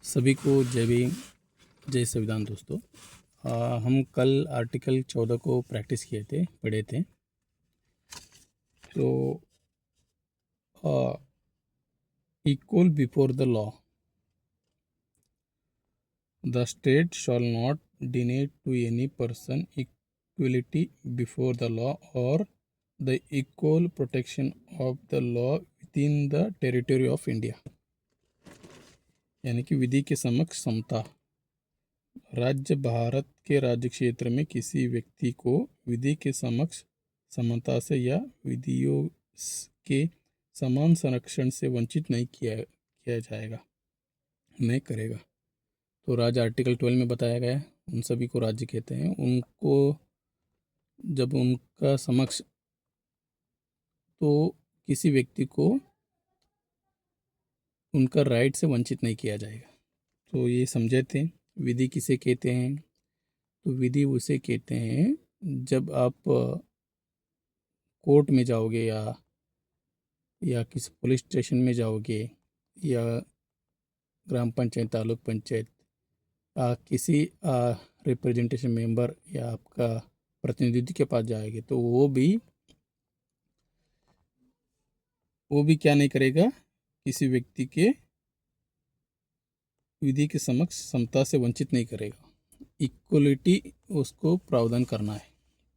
सभी को जय भीम, जय संविधान। दोस्तों, हम कल आर्टिकल 14 को प्रैक्टिस पढ़े थे। तो equal before the law, the state shall not deny to any person equality before the law और the equal protection of the law within the territory of India. यानी कि विधि के समक्ष समता। राज्य भारत के राज्य क्षेत्र में किसी व्यक्ति को विधि के समक्ष समता से या विधियों के समान संरक्षण से वंचित नहीं किया जाएगा, नहीं करेगा। तो राज्य आर्टिकल 12 में बताया गया है, उन सभी को राज्य कहते हैं। उनको जब उनका समक्ष तो किसी व्यक्ति को उनका राइट से वंचित नहीं किया जाएगा। तो ये समझे थे। विधि किसे कहते हैं? तो विधि उसे कहते हैं जब आप कोर्ट में जाओगे या किसी पुलिस स्टेशन में जाओगे या ग्राम पंचायत, तालुक पंचायत, किसी रिप्रेजेंटेशन मेंबर या आपका प्रतिनिधि के पास जाएंगे, तो वो भी क्या नहीं करेगा, किसी व्यक्ति के विधि के समक्ष समता से वंचित नहीं करेगा। इक्वलिटी उसको प्रावधान करना है।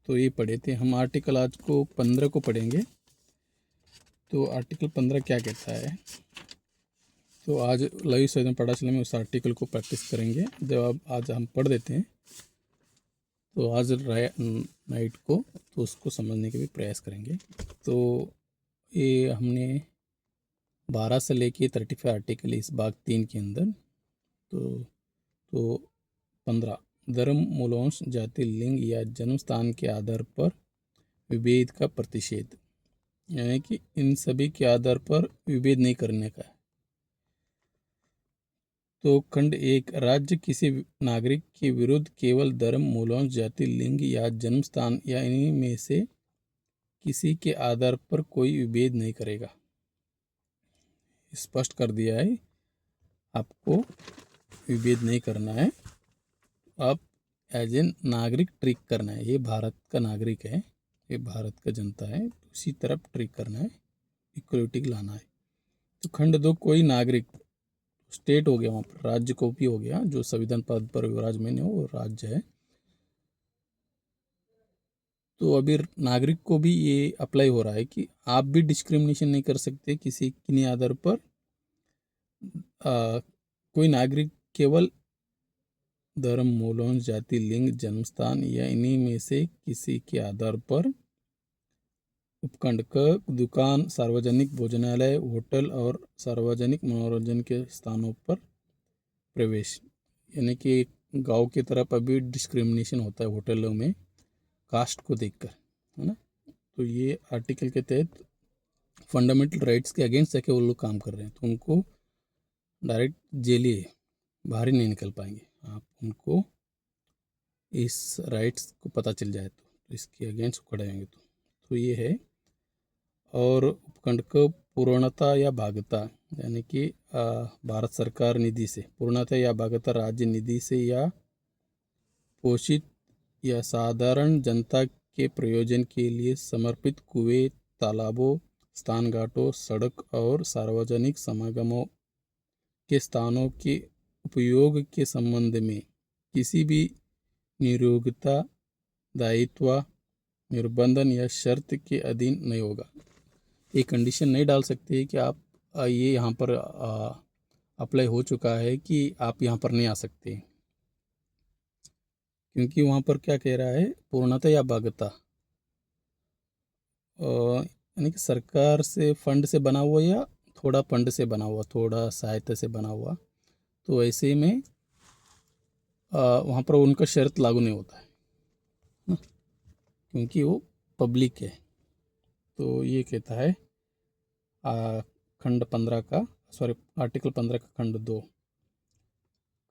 तो ये पढ़े थे हम। आर्टिकल आज को 15 को पढ़ेंगे। तो आर्टिकल 15 क्या कहता है? तो आज लाइव सदन पाठशाला में उस आर्टिकल को प्रैक्टिस करेंगे। जब आज हम पढ़ देते हैं तो आज नाइट को तो उसको समझने के भी प्रयास करेंगे। तो ये हमने 12 से लेके 35 आर्टिकल इस भाग 3 के अंदर। तो 15 धर्म, मूलवंश, जाति, लिंग या जन्म स्थान के आधार पर विभेद का प्रतिषेध, यानी कि इन सभी के आधार पर विभेद नहीं करने का है। तो खंड 1, राज्य किसी नागरिक के विरुद्ध केवल धर्म, मूलवंश, जाति, लिंग या जन्म स्थान या इन्हीं में से किसी के आधार पर कोई विभेद नहीं करेगा। स्पष्ट कर दिया है, आपको विभेद नहीं करना है। आप एज एन नागरिक ट्रीट करना है। ये भारत का नागरिक है, ये भारत का जनता है, तो उसी तरफ ट्रीट करना है, इक्वलिटी लाना है। तो खंड 2, कोई नागरिक, स्टेट हो गया, वहाँ पर राज्य को भी हो गया, जो संविधान पद पर विराजमान है वो राज्य है। तो अभी नागरिक को भी ये अप्लाई हो रहा है कि आप भी डिस्क्रिमिनेशन नहीं कर सकते किसी किन्हीं आधार पर। कोई नागरिक केवल धर्म, मूलवंश, जाति, लिंग, जन्मस्थान या इन्हीं में से किसी के आधार पर उपखंड का दुकान, सार्वजनिक भोजनालय, होटल और सार्वजनिक मनोरंजन के स्थानों पर प्रवेश, यानी कि गांव की तरफ अभी डिस्क्रिमिनेशन होता है होटलों में कास्ट को देखकर, है ना। तो ये आर्टिकल के तहत फंडामेंटल राइट्स के अगेंस्ट जाके वो लोग काम कर रहे हैं, तो उनको डायरेक्ट जेल ही बाहर ही नहीं निकल पाएंगे। आप उनको इस राइट्स को पता चल जाए तो इसके अगेंस्ट खड़े होंगे। तो ये है। और उपखंड को पूर्णता या भागता, यानी कि भारत सरकार निधि से, पूर्णता या भागता राज्य निधि से या पोषित या साधारण जनता के प्रयोजन के लिए समर्पित कुएं, तालाबों, स्नान घाटों, सड़क और सार्वजनिक समागमों के स्थानों के उपयोग के संबंध में किसी भी नियोक्ता, दायित्व, निर्बंधन या शर्त के अधीन नहीं होगा। ये कंडीशन नहीं डाल सकते कि आप ये यहाँ पर अप्लाई हो चुका है कि आप यहाँ पर नहीं आ सकते, क्योंकि वहाँ पर क्या कह रहा है, पूर्णता या भागता, यानी कि सरकार से फंड से बना हुआ या थोड़ा फंड से बना हुआ, थोड़ा सहायता से बना हुआ, तो ऐसे में वहाँ पर उनका शर्त लागू नहीं होता है ना, क्योंकि वो पब्लिक है। तो ये कहता है खंड 15 का, आर्टिकल 15 का खंड 2।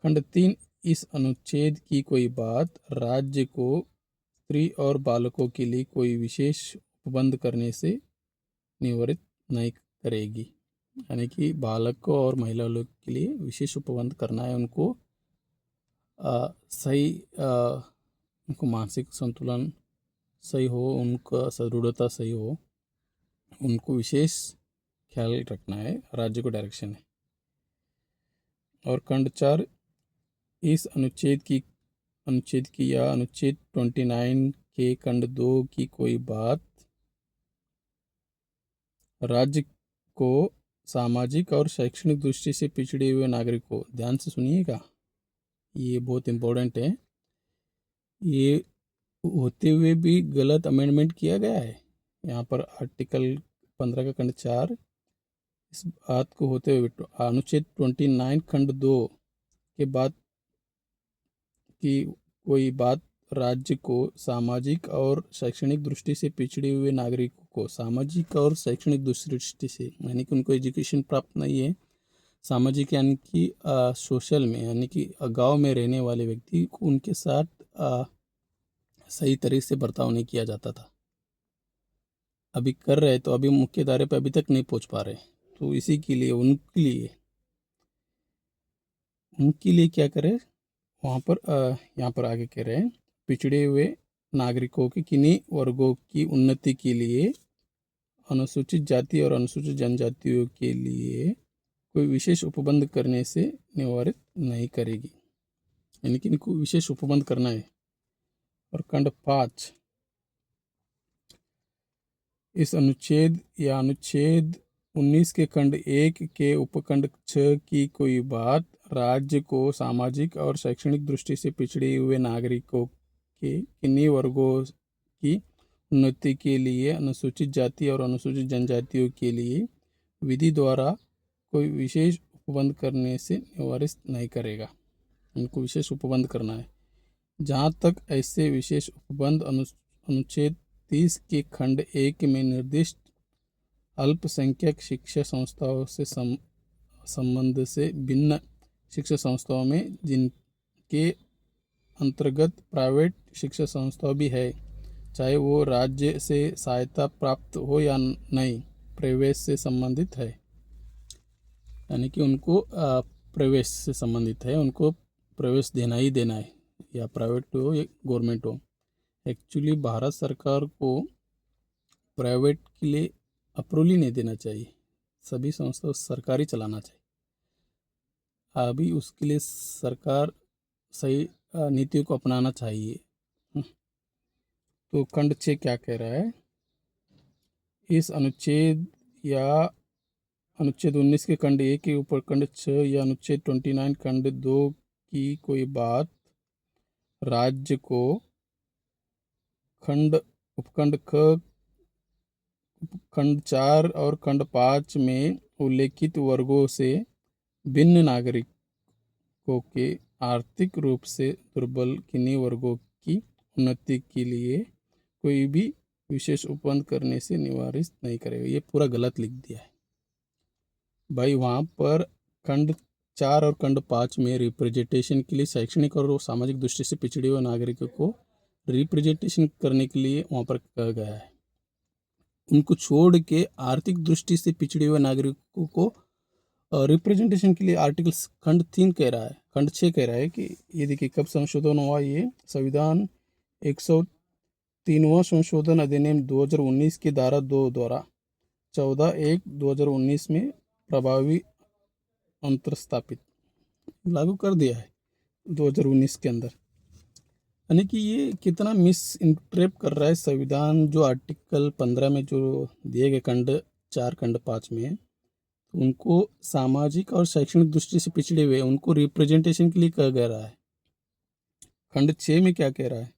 खंड 3, इस अनुच्छेद की कोई बात राज्य को स्त्री और बालकों के लिए कोई विशेष उपबंध करने से निवारित नहीं करेगी। यानी कि बालकों और महिला लोग के लिए विशेष उपबंध करना है। उनको सही उनको मानसिक संतुलन सही हो, उनका सुदृढ़ता सही हो, उनको विशेष ख्याल रखना है, राज्य को डायरेक्शन है। और खंड 4 इस अनुच्छेद की या अनुच्छेद 29 के खंड 2 की कोई बात राज्य को सामाजिक और शैक्षणिक दृष्टि से पिछड़े हुए नागरिक को, ध्यान से सुनिएगा, ये बहुत इम्पोर्टेंट है, ये होते हुए भी गलत अमेंडमेंट किया गया है यहाँ पर आर्टिकल 15 का खंड 4, इस बात को होते हुए अनुच्छेद 29 खंड 2 के बाद की कोई बात राज्य को सामाजिक और शैक्षणिक दृष्टि से पिछड़े हुए नागरिकों को, सामाजिक और शैक्षणिक दृष्टि से यानी कि उनको एजुकेशन प्राप्त नहीं है, सामाजिक यानी कि सोशल में यानी कि गांव में रहने वाले व्यक्ति को उनके साथ सही तरीके से बर्ताव नहीं किया जाता था, अभी कर रहे तो अभी मुख्य धारे पर अभी तक नहीं पहुंच पा रहे। तो इसी के लिए उनके लिए क्या करें, वहाँ पर यहाँ पर आगे कह रहे हैं, पिछड़े हुए नागरिकों के किन्हीं वर्गों की उन्नति के लिए अनुसूचित जाति और अनुसूचित जनजातियों के लिए कोई विशेष उपबंध करने से निवारित नहीं करेगी, यानी कि इनको विशेष उपबंध करना है। और खंड 5 इस अनुच्छेद या अनुच्छेद 19 के खंड 1 के उपखंड 6 की कोई बात राज्य को सामाजिक और शैक्षणिक दृष्टि से पिछड़े हुए नागरिकों के किन्हीं वर्गों की उन्नति के लिए अनुसूचित जाति और अनुसूचित जनजातियों के लिए विधि द्वारा कोई विशेष उपबंध करने से निवारित नहीं करेगा, उनको विशेष उपबंध करना है। जहाँ तक ऐसे विशेष उपबंध अनुच्छेद 30 के खंड 1 में निर्दिष्ट अल्पसंख्यक शिक्षा संस्थाओं से संबंध से भिन्न शिक्षा संस्थाओं में जिनके अंतर्गत प्राइवेट शिक्षा संस्थाओं भी है, चाहे वो राज्य से सहायता प्राप्त हो या नहीं, प्रवेश से संबंधित है, यानी कि उनको प्रवेश से संबंधित है, उनको प्रवेश देना ही देना है, या प्राइवेट हो या गवर्नमेंट हो। एक्चुअली भारत सरकार को प्राइवेट के लिए अप्रूवल ही नहीं देना चाहिए, सभी संस्था सरकारी चलाना चाहिए। अभी उसके लिए सरकार सही नीतियों को अपनाना चाहिए। तो खंड 6 क्या कह रहा है, इस अनुच्छेद या अनुच्छेद 19 के खंड 1 के ऊपर खंड 6 या अनुच्छेद 29 खंड 2 की कोई बात राज्य को उपखंड ख, खंड 4 और खंड 5 में उल्लेखित वर्गों से भिन्न नागरिकों के आर्थिक रूप से दुर्बल किन्हीं वर्गों की उन्नति के लिए कोई भी विशेष उपबंध करने से निवारित नहीं करेगा। ये पूरा गलत लिख दिया है भाई। वहाँ पर खंड 4 और खंड 5 में रिप्रेजेंटेशन के लिए शैक्षणिक और सामाजिक दृष्टि से पिछड़े हुए नागरिकों को रिप्रेजेंटेशन करने के लिए वहाँ पर कहा गया है। उनको छोड़ के आर्थिक दृष्टि से पिछड़े हुए नागरिकों को रिप्रेजेंटेशन के लिए आर्टिकल खंड 3 कह रहा है, खंड 6 कह रहा है कि ये देखिए कब संशोधन हुआ, ये संविधान 103वां संशोधन अधिनियम 2019 की धारा 2 द्वारा 14/1/2019 में प्रभावी अंतर स्थापित लागू कर दिया है 2019 के अंदर। यानी कि ये कितना मिस इंटरप्रेट कर रहा है संविधान, जो आर्टिकल 15 में जो दिए गए खंड 4 खंड 5 में, उनको सामाजिक और शैक्षणिक दृष्टि से पिछड़े हुए उनको रिप्रेजेंटेशन के लिए कहा गया रहा है। खंड 6 में क्या कह रहा है,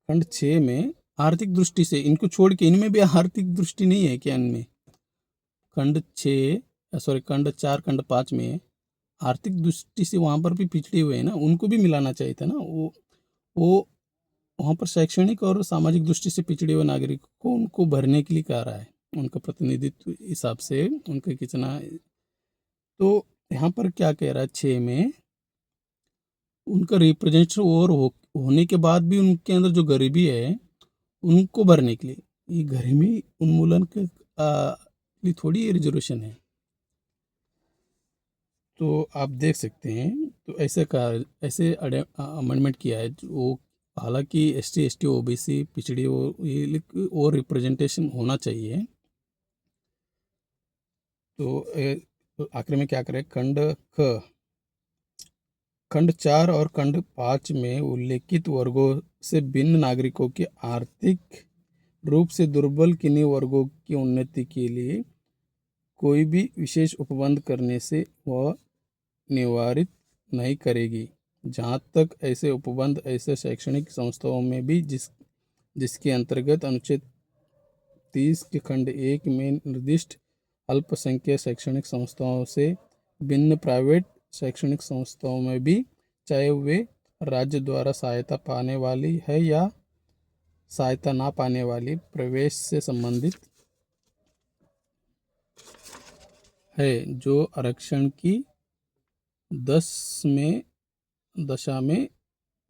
खंड 6 में आर्थिक दृष्टि से इनको छोड़ के, इनमें भी आर्थिक दृष्टि नहीं है क्या इनमें, खंड 4 खंड 5 में आर्थिक दृष्टि से वहाँ पर भी पिछड़े हुए हैं ना, उनको भी मिलाना चाहिए था ना। वो वहाँ पर शैक्षणिक और सामाजिक दृष्टि से पिछड़े हुए नागरिक को उनको भरने के लिए कह रहा है, उनका प्रतिनिधित्व हिसाब से उनका कितना। तो यहाँ पर क्या कह रहा है 6 में, उनका रिप्रेजेंटेटिव और होने के बाद भी उनके अंदर जो गरीबी है उनको भरने के लिए, ये गरीबी उन्मूलन के लिए थोड़ी रिजर्वेशन है। तो आप देख सकते हैं, तो ऐसे अमेंडमेंट किया है जो, हालांकि ST ST OBC पिछड़ी और रिप्रेजेंटेशन होना चाहिए। तो आखिर में क्या करें, खंड 4 और खंड 5 में उल्लेखित वर्गों से भिन्न नागरिकों के आर्थिक रूप से दुर्बल किन्हीं वर्गों की उन्नति के लिए कोई भी विशेष उपबंध करने से वह निवारित नहीं करेगी, जहाँ तक ऐसे उपबंध ऐसे शैक्षणिक संस्थाओं में भी जिसके अंतर्गत अनुच्छेद 30 के खंड 1 में निर्दिष्ट अल्पसंख्यक शैक्षणिक संस्थाओं से भिन्न प्राइवेट शैक्षणिक संस्थाओं में भी, चाहे वे राज्य द्वारा सहायता पाने वाली है या सहायता ना पाने वाली, प्रवेश से संबंधित है, जो आरक्षण की 10 में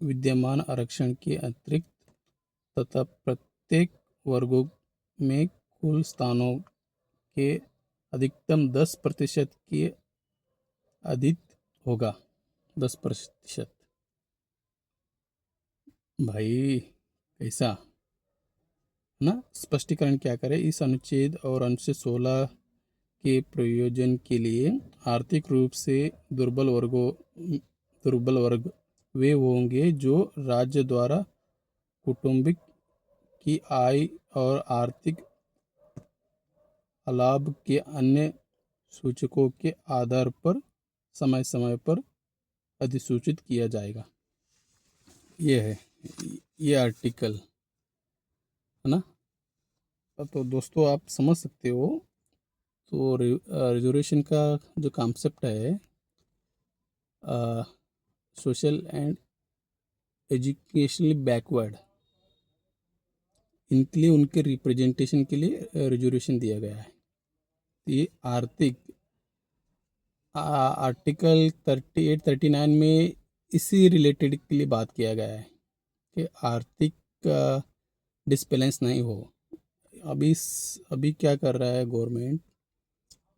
विद्यमान आरक्षण के अतिरिक्त तथा प्रत्येक वर्गों में कुल स्थानों के अधिकतम 10% के अधिक होगा। 10%। भाई कैसा ना, स्पष्टीकरण क्या करें, इस अनुच्छेद और अनुच्छेद 16 के प्रयोजन के लिए आर्थिक रूप से दुर्बल वर्ग वे होंगे जो राज्य द्वारा कुटुंबिक की आय और आर्थिक लाभ के अन्य सूचकों के आधार पर समय समय पर अधिसूचित किया जाएगा। ये है, ये आर्टिकल है ना। तो दोस्तों आप समझ सकते हो, तो रिजर्वेशन का जो कॉन्सेप्ट है, सोशल एंड एजुकेशनली बैकवर्ड, इनके लिए उनके रिप्रेजेंटेशन के लिए रिजर्वेशन दिया गया है। ये आर्टिकल 38-39 में इसी रिलेटेड के लिए बात किया गया है कि आर्थिक डिसबैलेंस नहीं हो। अभी क्या कर रहा है गवर्नमेंट,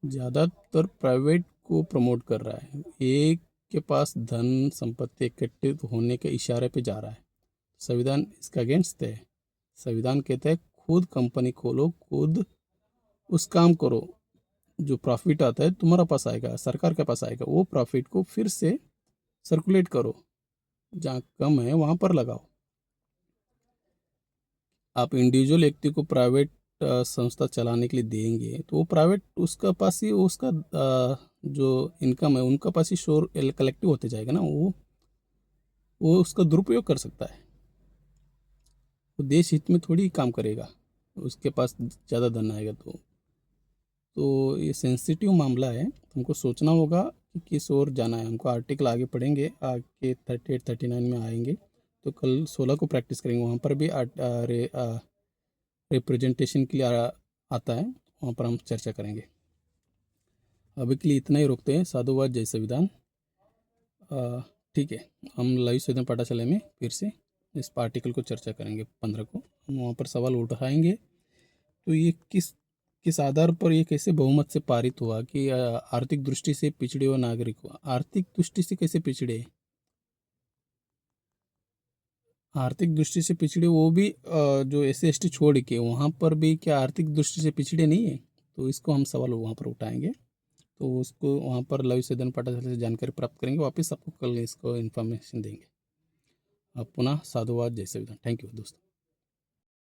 ज़्यादातर प्राइवेट को प्रमोट कर रहा है, एक के पास धन संपत्ति एकत्रित होने के इशारे पे जा रहा है। संविधान इसका अगेंस्ट है। संविधान कहता है खुद कंपनी खोलो, खुद उस काम करो, जो प्रॉफिट आता है तुम्हारा पास आएगा, सरकार के पास आएगा, वो प्रॉफिट को फिर से सर्कुलेट करो, जहाँ कम है वहाँ पर लगाओ। आप इंडिविजुअल व्यक्ति को प्राइवेट संस्था चलाने के लिए देंगे तो वो प्राइवेट उसका पास ही उसका जो इनकम है उनका पास ही शोर कलेक्टिव होते जाएगा ना, वो उसका दुरुपयोग कर सकता है। वो देश हित में थोड़ी काम करेगा, उसके पास ज़्यादा धन आएगा तो ये सेंसिटिव मामला है, हमको सोचना होगा कि किस ओर जाना है। हमको आर्टिकल आगे पढ़ेंगे, आगे 38-39 में आएंगे, तो कल 16 को प्रैक्टिस करेंगे, वहाँ पर भी रिप्रेजेंटेशन के लिए आता है, वहाँ पर हम चर्चा करेंगे। अभी के लिए इतना ही रोकते हैं। साधुवाद, जय संविधान। ठीक है, हम लाइव संविधान पाठशाला में फिर से इस आर्टिकल को चर्चा करेंगे 15 को, हम वहाँ पर सवाल उठाएंगे। तो ये किस आधार पर, ये कैसे बहुमत से पारित हुआ कि आर्थिक दृष्टि से पिछड़े हुए नागरिक हुआ, आर्थिक दृष्टि से कैसे पिछड़े, आर्थिक दृष्टि से पिछड़े वो भी जो SC ST छोड़ के वहाँ पर भी क्या आर्थिक दृष्टि से पिछड़े नहीं है? तो इसको हम सवाल वहाँ पर उठाएंगे, तो उसको वहाँ पर लाइव सदन पाठशाला से जानकारी प्राप्त करेंगे, वापस आपको कल इसको इन्फॉर्मेशन देंगे। पुनः साधुवाद, जय संविधान। थैंक यू दोस्तों।